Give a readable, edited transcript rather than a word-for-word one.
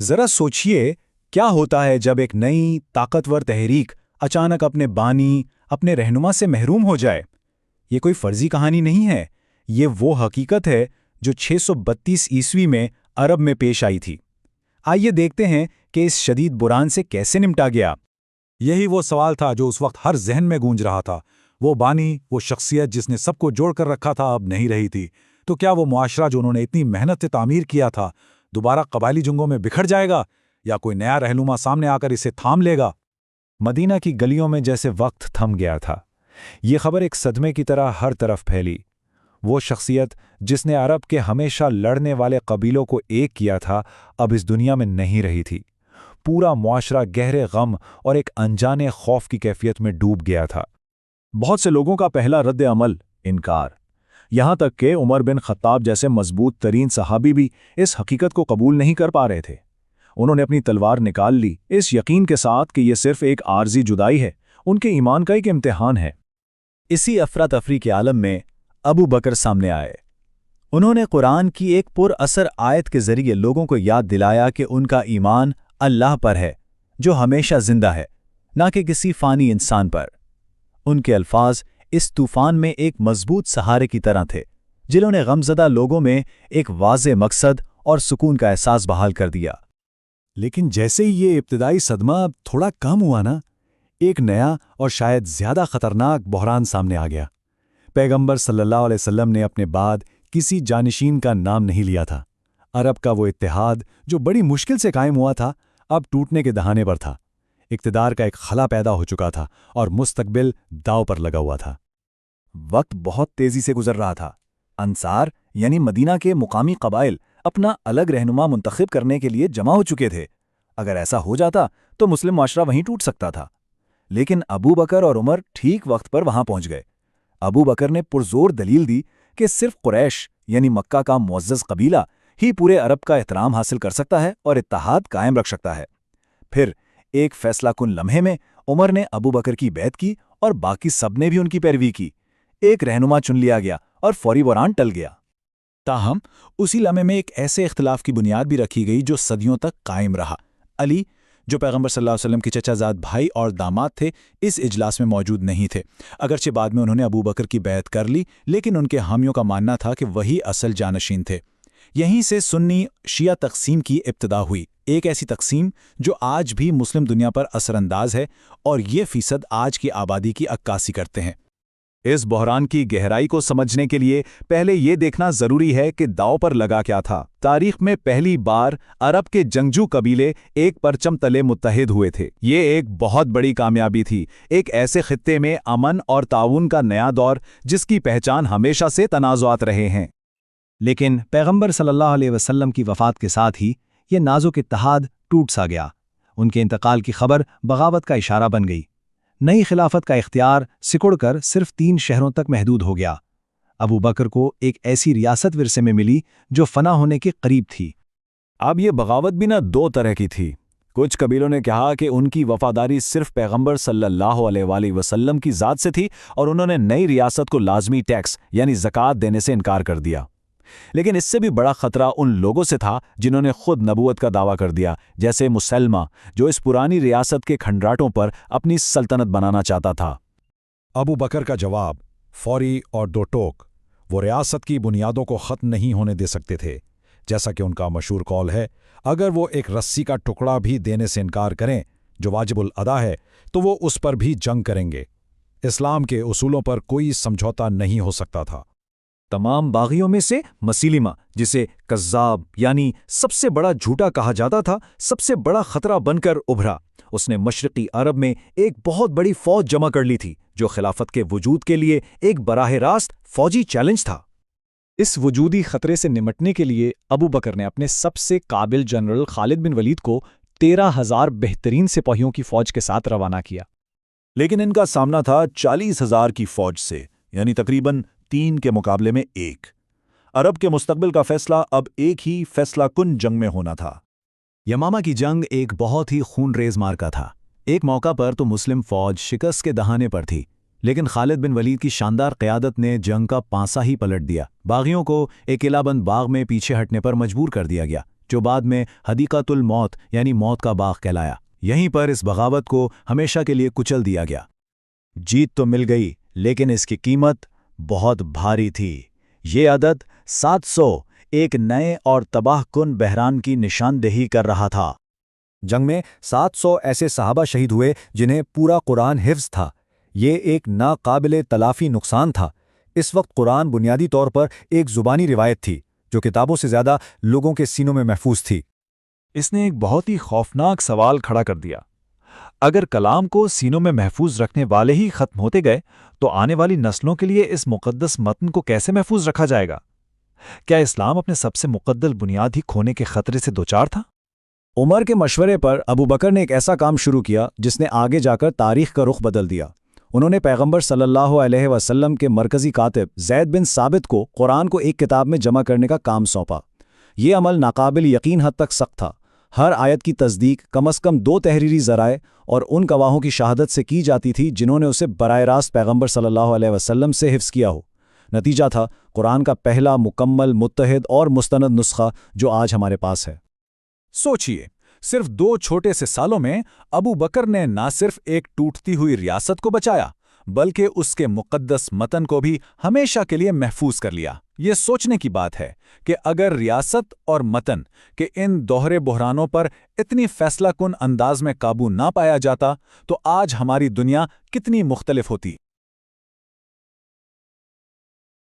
ذرا سوچئے کیا ہوتا ہے جب ایک نئی طاقتور تحریک اچانک اپنے بانی، اپنے رہنما سے محروم ہو جائے۔ یہ کوئی فرضی کہانی نہیں ہے، یہ وہ حقیقت ہے جو 632 عیسوی میں عرب میں پیش آئی تھی۔ آئیے دیکھتے ہیں کہ اس شدید بحران سے کیسے نمٹا گیا۔ یہی وہ سوال تھا جو اس وقت ہر ذہن میں گونج رہا تھا۔ وہ بانی، وہ شخصیت جس نے سب کو جوڑ کر رکھا تھا، اب نہیں رہی تھی۔ تو کیا وہ معاشرہ جو انہوں نے اتنی محنت سے تعمیر کیا تھا دوبارہ قبائلی جنگوں میں بکھر جائے گا، یا کوئی نیا رہنما سامنے آ کر اسے تھام لے گا؟ مدینہ کی گلیوں میں جیسے وقت تھم گیا تھا۔ یہ خبر ایک صدمے کی طرح ہر طرف پھیلی۔ وہ شخصیت جس نے عرب کے ہمیشہ لڑنے والے قبیلوں کو ایک کیا تھا، اب اس دنیا میں نہیں رہی تھی۔ پورا معاشرہ گہرے غم اور ایک انجانے خوف کی کیفیت میں ڈوب گیا تھا۔ بہت سے لوگوں کا پہلا رد عمل انکار، یہاں تک کہ عمر بن خطاب جیسے مضبوط ترین صحابی بھی اس حقیقت کو قبول نہیں کر پا رہے تھے۔ انہوں نے اپنی تلوار نکال لی، اس یقین کے ساتھ کہ یہ صرف ایک عارضی جدائی ہے، ان کے ایمان کا ایک امتحان ہے۔ اسی افراتفری کے عالم میں ابو بکر سامنے آئے۔ انہوں نے قرآن کی ایک پر اثر آیت کے ذریعے لوگوں کو یاد دلایا کہ ان کا ایمان اللہ پر ہے، جو ہمیشہ زندہ ہے، نہ کہ کسی فانی انسان پر۔ ان کے الفاظ اس طوفان میں ایک مضبوط سہارے کی طرح تھے، جنہوں نے غمزدہ لوگوں میں ایک واضح مقصد اور سکون کا احساس بحال کر دیا۔ لیکن جیسے ہی یہ ابتدائی صدمہ تھوڑا کم ہوا نا، ایک نیا اور شاید زیادہ خطرناک بحران سامنے آ گیا۔ پیغمبر صلی اللہ علیہ وسلم نے اپنے بعد کسی جانشین کا نام نہیں لیا تھا۔ عرب کا وہ اتحاد جو بڑی مشکل سے قائم ہوا تھا، اب ٹوٹنے کے دہانے پر تھا۔ اقتدار کا ایک خلا پیدا ہو چکا تھا اور مستقبل داؤ پر لگا ہوا تھا۔ وقت بہت تیزی سے گزر رہا تھا۔ انصار یعنی مدینہ کے مقامی قبائل اپنا الگ رہنما منتخب کرنے کے لیے جمع ہو چکے تھے۔ اگر ایسا ہو جاتا تو مسلم معاشرہ وہیں ٹوٹ سکتا تھا۔ لیکن ابو بکر اور عمر ٹھیک وقت پر وہاں پہنچ گئے۔ ابو بکر نے پرزور دلیل دی کہ صرف قریش یعنی مکہ کا معزز قبیلہ ہی پورے عرب کا احترام حاصل کر سکتا ہے اور اتحاد قائم رکھ سکتا ہے۔ پھر ایک فیصلہ کن لمحے میں عمر نے ابو بکر کی بیعت کی اور باقی سب نے بھی ان کی پیروی کی۔ ایک رہنما چن لیا گیا اور فوری بحران ٹل گیا۔ تاہم اسی لمحے میں ایک ایسے اختلاف کی بنیاد بھی رکھی گئی جو صدیوں تک قائم رہا۔ علی، جو پیغمبر صلی اللہ علیہ وسلم کے چچا زاد بھائی اور داماد تھے، اس اجلاس میں موجود نہیں تھے۔ اگرچہ بعد میں انہوں نے ابو بکر کی بیعت کر لی، لیکن ان کے حامیوں کا ماننا تھا کہ وہی اصل جانشین تھے۔ یہیں سے سنی شیعہ تقسیم کی ابتدا ہوئی، ایک ایسی تقسیم جو آج بھی مسلم دنیا پر اثر انداز ہے اور یہ فیصد آج کی آبادی کی عکاسی کرتے ہیں۔ اس بحران کی گہرائی کو سمجھنے کے لیے پہلے یہ دیکھنا ضروری ہے کہ داؤ پر لگا کیا تھا۔ تاریخ میں پہلی بار عرب کے جنگجو قبیلے ایک پرچم تلے متحد ہوئے تھے۔ یہ ایک بہت بڑی کامیابی تھی، ایک ایسے خطے میں امن اور تعاون کا نیا دور جس کی پہچان ہمیشہ سے تنازعات رہے ہیں۔ لیکن پیغمبر صلی اللہ علیہ وسلم کی وفات کے ساتھ ہی یہ نازک اتحاد ٹوٹ سا گیا۔ ان کے انتقال کی خبر بغاوت کا اشارہ بن گئی۔ نئی خلافت کا اختیار سکڑ کر صرف 3 شہروں تک محدود ہو گیا۔ ابو بکر کو ایک ایسی ریاست ورثے میں ملی جو فنا ہونے کے قریب تھی۔ اب یہ بغاوت بھی 2 طرح کی تھی۔ کچھ قبیلوں نے کہا کہ ان کی وفاداری صرف پیغمبر صلی اللہ علیہ وآلہ وسلم کی ذات سے تھی اور انہوں نے نئی ریاست کو لازمی ٹیکس یعنی زکوٰۃ دینے سے انکار کر دیا۔ لیکن اس سے بھی بڑا خطرہ ان لوگوں سے تھا جنہوں نے خود نبوت کا دعویٰ کر دیا، جیسے مسلمہ، جو اس پرانی ریاست کے کھنڈراتوں پر اپنی سلطنت بنانا چاہتا تھا۔ ابو بکر کا جواب فوری اور 2 ٹوک۔ وہ ریاست کی بنیادوں کو ختم نہیں ہونے دے سکتے تھے۔ جیسا کہ ان کا مشہور قول ہے، اگر وہ ایک رسی کا ٹکڑا بھی دینے سے انکار کریں جو واجب الادا ہے تو وہ اس پر بھی جنگ کریں گے۔ اسلام کے اصولوں پر کوئی سمجھوتا نہیں ہو سکتا تھا۔ تمام باغیوں میں سے مسیلمہ، جسے کذاب یعنی سب سے بڑا جھوٹا کہا جاتا تھا، سب سے بڑا خطرہ بن کر ابھرا۔ اس نے مشرقی عرب میں ایک بہت بڑی فوج جمع کر لی تھی جو خلافت کے وجود کے لیے ایک براہ راست فوجی چیلنج تھا۔ اس وجودی خطرے سے نمٹنے کے لیے ابو بکر نے اپنے سب سے قابل جنرل خالد بن ولید کو 13,000 بہترین سپاہیوں کی فوج کے ساتھ روانہ کیا۔ لیکن ان کا سامنا تھا 40,000 کی فوج سے، یعنی تقریباً 3 کے مقابلے میں 1۔ عرب کے مستقبل کا فیصلہ اب ایک ہی فیصلہ کن جنگ میں ہونا تھا۔ یمامہ کی جنگ ایک بہت ہی خون ریز معرکہ تھا۔ ایک موقع پر تو مسلم فوج شکست کے دہانے پر تھی، لیکن خالد بن ولید کی شاندار قیادت نے جنگ کا پانسا ہی پلٹ دیا۔ باغیوں کو ایک قلعہ بند باغ میں پیچھے ہٹنے پر مجبور کر دیا گیا، جو بعد میں حدیقۃ الموت یعنی موت کا باغ کہلایا۔ یہیں پر اس بغاوت کو ہمیشہ کے لیے کچل دیا گیا۔ جیت تو مل گئی، لیکن اس کی قیمت بہت بھاری تھی۔ یہ عدد 700 ایک نئے اور تباہ کن بحران کی نشاندہی کر رہا تھا۔ جنگ میں 700 ایسے صحابہ شہید ہوئے جنہیں پورا قرآن حفظ تھا۔ یہ ایک ناقابل تلافی نقصان تھا۔ اس وقت قرآن بنیادی طور پر ایک زبانی روایت تھی جو کتابوں سے زیادہ لوگوں کے سینوں میں محفوظ تھی۔ اس نے ایک بہت ہی خوفناک سوال کھڑا کر دیا۔ اگر کلام کو سینوں میں محفوظ رکھنے والے ہی ختم ہوتے گئے تو آنے والی نسلوں کے لیے اس مقدس متن کو کیسے محفوظ رکھا جائے گا؟ کیا اسلام اپنے سب سے مقدس بنیاد ہی کھونے کے خطرے سے دوچار تھا؟ عمر کے مشورے پر ابو بکر نے ایک ایسا کام شروع کیا جس نے آگے جا کر تاریخ کا رخ بدل دیا۔ انہوں نے پیغمبر صلی اللہ علیہ وسلم کے مرکزی کاتب زید بن ثابت کو قرآن کو ایک کتاب میں جمع کرنے کا کام سونپا۔ یہ عمل ناقابل یقین حد تک سخت تھا۔ ہر آیت کی تصدیق کم از کم 2 تحریری ذرائع اور ان گواہوں کی شہادت سے کی جاتی تھی جنہوں نے اسے براہ راست پیغمبر صلی اللہ علیہ وسلم سے حفظ کیا ہو۔ نتیجہ تھا قرآن کا پہلا مکمل، متحد اور مستند نسخہ جو آج ہمارے پاس ہے۔ سوچئے، صرف 2 چھوٹے سے سالوں میں ابو بکر نے نہ صرف ایک ٹوٹتی ہوئی ریاست کو بچایا بلکہ اس کے مقدس متن کو بھی ہمیشہ کے لیے محفوظ کر لیا۔ یہ سوچنے کی بات ہے کہ اگر ریاست اور متن کے ان دوہرے بحرانوں پر اتنی فیصلہ کن انداز میں قابو نہ پایا جاتا تو آج ہماری دنیا کتنی مختلف ہوتی۔